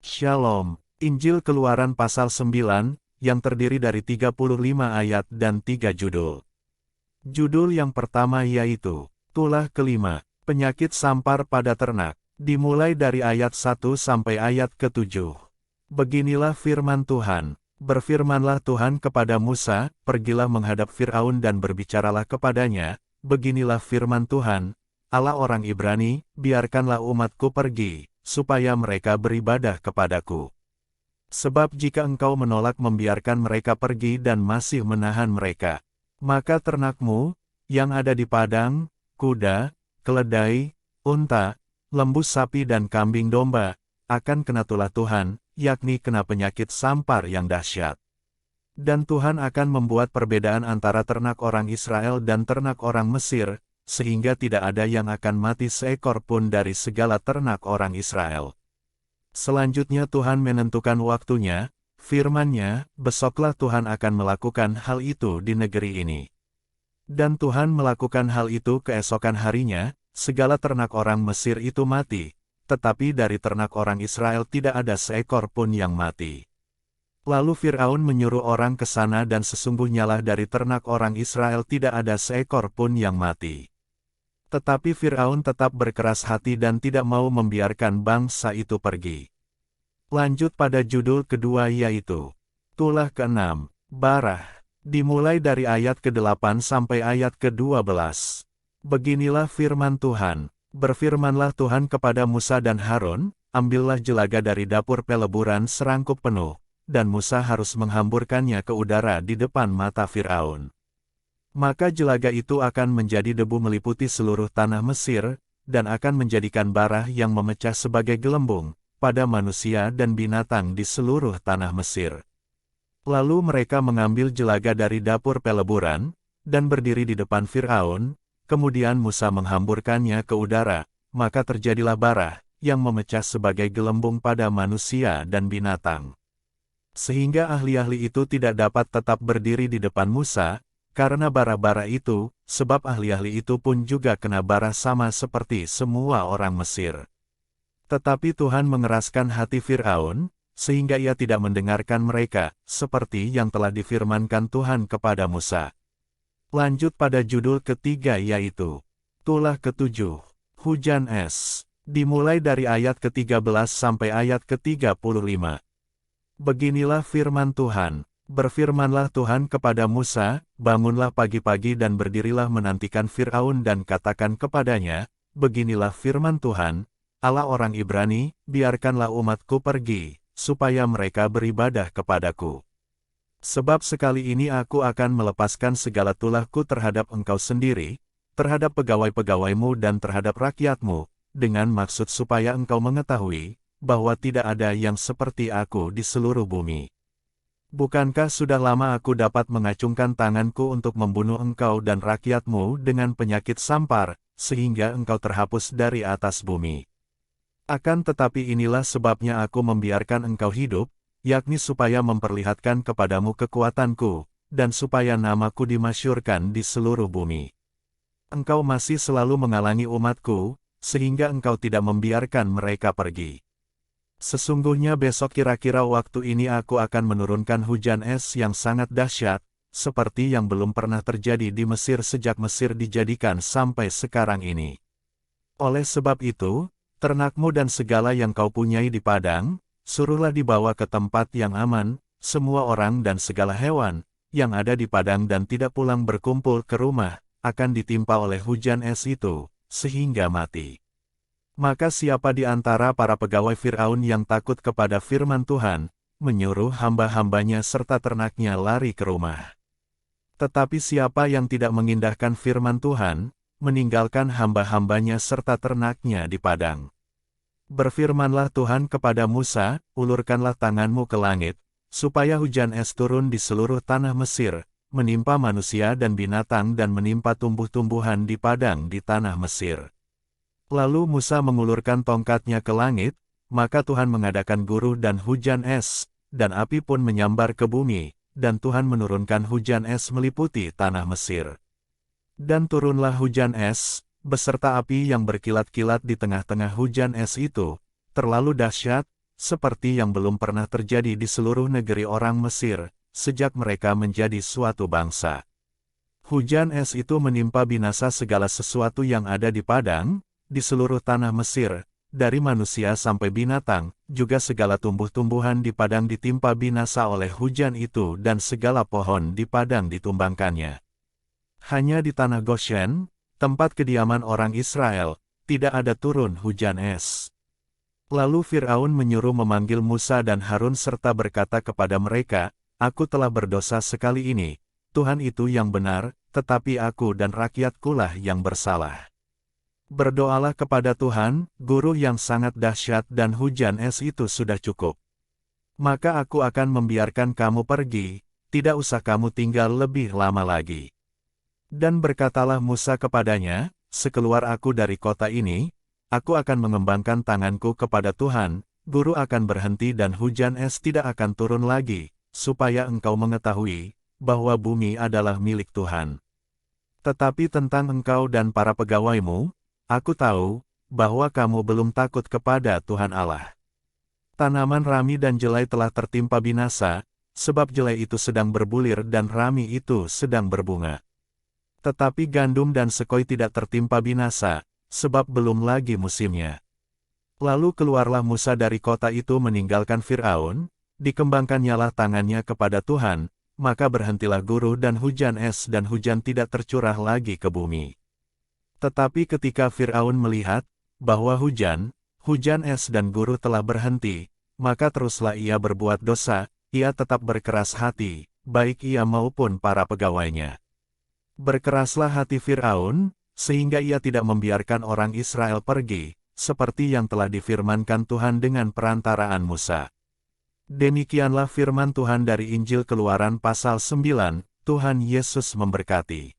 Shalom. Injil Keluaran pasal 9, yang terdiri dari 35 ayat dan 3 judul. Judul yang pertama yaitu, Tulah kelima, penyakit sampar pada ternak, dimulai dari ayat 1 sampai ayat ke-7. Beginilah firman Tuhan. Berfirmanlah Tuhan kepada Musa, pergilah menghadap Firaun dan berbicaralah kepadanya, beginilah firman Tuhan, Allah orang Ibrani, biarkanlah umatku pergi, supaya mereka beribadah kepadaku. Sebab jika engkau menolak membiarkan mereka pergi dan masih menahan mereka, maka ternakmu, yang ada di padang, kuda, keledai, unta, lembu sapi dan kambing domba, akan kena tulah Tuhan, yakni kena penyakit sampar yang dahsyat. Dan Tuhan akan membuat perbedaan antara ternak orang Israel dan ternak orang Mesir, sehingga tidak ada yang akan mati seekor pun dari segala ternak orang Israel. Selanjutnya Tuhan menentukan waktunya, firman-Nya, besoklah Tuhan akan melakukan hal itu di negeri ini. Dan Tuhan melakukan hal itu keesokan harinya, segala ternak orang Mesir itu mati, tetapi dari ternak orang Israel tidak ada seekor pun yang mati. Lalu Firaun menyuruh orang ke sana dan sesungguhnyalah dari ternak orang Israel tidak ada seekor pun yang mati. Tetapi Firaun tetap berkeras hati dan tidak mau membiarkan bangsa itu pergi. Lanjut pada judul kedua yaitu, Tulah ke-6, Barah, dimulai dari ayat ke-8 sampai ayat ke-12. Beginilah firman Tuhan, berfirmanlah Tuhan kepada Musa dan Harun, ambillah jelaga dari dapur peleburan serangkup penuh, dan Musa harus menghamburkannya ke udara di depan mata Firaun. Maka jelaga itu akan menjadi debu meliputi seluruh tanah Mesir, dan akan menjadikan barah yang memecah sebagai gelembung, pada manusia dan binatang di seluruh tanah Mesir. Lalu mereka mengambil jelaga dari dapur peleburan, dan berdiri di depan Firaun, kemudian Musa menghamburkannya ke udara, maka terjadilah barah, yang memecah sebagai gelembung pada manusia dan binatang. Sehingga ahli-ahli itu tidak dapat tetap berdiri di depan Musa, karena bara-bara itu, sebab ahli-ahli itu pun juga kena bara sama seperti semua orang Mesir. Tetapi Tuhan mengeraskan hati Firaun, sehingga ia tidak mendengarkan mereka, seperti yang telah difirmankan Tuhan kepada Musa. Lanjut pada judul ketiga yaitu, Tulah ke-7, Hujan es, dimulai dari ayat ke-13 sampai ayat ke-35. Beginilah firman Tuhan. Berfirmanlah Tuhan kepada Musa, bangunlah pagi-pagi dan berdirilah menantikan Firaun dan katakan kepadanya, beginilah firman Tuhan, Allah orang Ibrani, biarkanlah umatku pergi, supaya mereka beribadah kepadaku. Sebab sekali ini aku akan melepaskan segala tulahku terhadap engkau sendiri, terhadap pegawai-pegawaimu dan terhadap rakyatmu, dengan maksud supaya engkau mengetahui, bahwa tidak ada yang seperti aku di seluruh bumi. Bukankah sudah lama aku dapat mengacungkan tanganku untuk membunuh engkau dan rakyatmu dengan penyakit sampar, sehingga engkau terhapus dari atas bumi? Akan tetapi inilah sebabnya aku membiarkan engkau hidup, yakni supaya memperlihatkan kepadamu kekuatanku, dan supaya namaku dimasyurkan di seluruh bumi. Engkau masih selalu menghalangi umatku, sehingga engkau tidak membiarkan mereka pergi. Sesungguhnya besok kira-kira waktu ini aku akan menurunkan hujan es yang sangat dahsyat, seperti yang belum pernah terjadi di Mesir sejak Mesir dijadikan sampai sekarang ini. Oleh sebab itu, ternakmu dan segala yang kau punyai di padang, suruhlah dibawa ke tempat yang aman, semua orang dan segala hewan, yang ada di padang dan tidak pulang berkumpul ke rumah, akan ditimpa oleh hujan es itu, sehingga mati. Maka siapa di antara para pegawai Firaun yang takut kepada firman Tuhan, menyuruh hamba-hambanya serta ternaknya lari ke rumah. Tetapi siapa yang tidak mengindahkan firman Tuhan, meninggalkan hamba-hambanya serta ternaknya di padang. Berfirmanlah Tuhan kepada Musa, ulurkanlah tanganmu ke langit, supaya hujan es turun di seluruh tanah Mesir, menimpa manusia dan binatang dan menimpa tumbuh-tumbuhan di padang di tanah Mesir. Lalu Musa mengulurkan tongkatnya ke langit, maka Tuhan mengadakan guruh dan hujan es, dan api pun menyambar ke bumi, dan Tuhan menurunkan hujan es meliputi tanah Mesir. Dan turunlah hujan es, beserta api yang berkilat-kilat di tengah-tengah hujan es itu, terlalu dahsyat, seperti yang belum pernah terjadi di seluruh negeri orang Mesir, sejak mereka menjadi suatu bangsa. Hujan es itu menimpa binasa segala sesuatu yang ada di padang, di seluruh tanah Mesir, dari manusia sampai binatang, juga segala tumbuh-tumbuhan di padang ditimpa binasa oleh hujan itu dan segala pohon di padang ditumbangkannya. Hanya di tanah Goshen, tempat kediaman orang Israel, tidak ada turun hujan es. Lalu Firaun menyuruh memanggil Musa dan Harun serta berkata kepada mereka, "Aku telah berdosa sekali ini, Tuhan itu yang benar, tetapi aku dan rakyatkulah yang bersalah. Berdoalah kepada Tuhan, guru yang sangat dahsyat dan hujan es itu sudah cukup. Maka aku akan membiarkan kamu pergi, tidak usah kamu tinggal lebih lama lagi." Dan berkatalah Musa kepadanya, "Sekeluar aku dari kota ini, aku akan mengembangkan tanganku kepada Tuhan, guru akan berhenti dan hujan es tidak akan turun lagi, supaya engkau mengetahui bahwa bumi adalah milik Tuhan. Tetapi tentang engkau dan para pegawaimu, aku tahu bahwa kamu belum takut kepada Tuhan Allah. Tanaman rami dan jelai telah tertimpa binasa, sebab jelai itu sedang berbulir dan rami itu sedang berbunga. Tetapi gandum dan sekoi tidak tertimpa binasa, sebab belum lagi musimnya." Lalu keluarlah Musa dari kota itu meninggalkan Firaun, dikembangkannyalah tangannya kepada Tuhan, maka berhentilah guru dan hujan es dan hujan tidak tercurah lagi ke bumi. Tetapi ketika Firaun melihat bahwa hujan es dan guru telah berhenti, maka teruslah ia berbuat dosa, ia tetap berkeras hati, baik ia maupun para pegawainya. Berkeraslah hati Firaun, sehingga ia tidak membiarkan orang Israel pergi, seperti yang telah difirmankan Tuhan dengan perantaraan Musa. Demikianlah firman Tuhan dari Injil Keluaran pasal 9, Tuhan Yesus memberkati.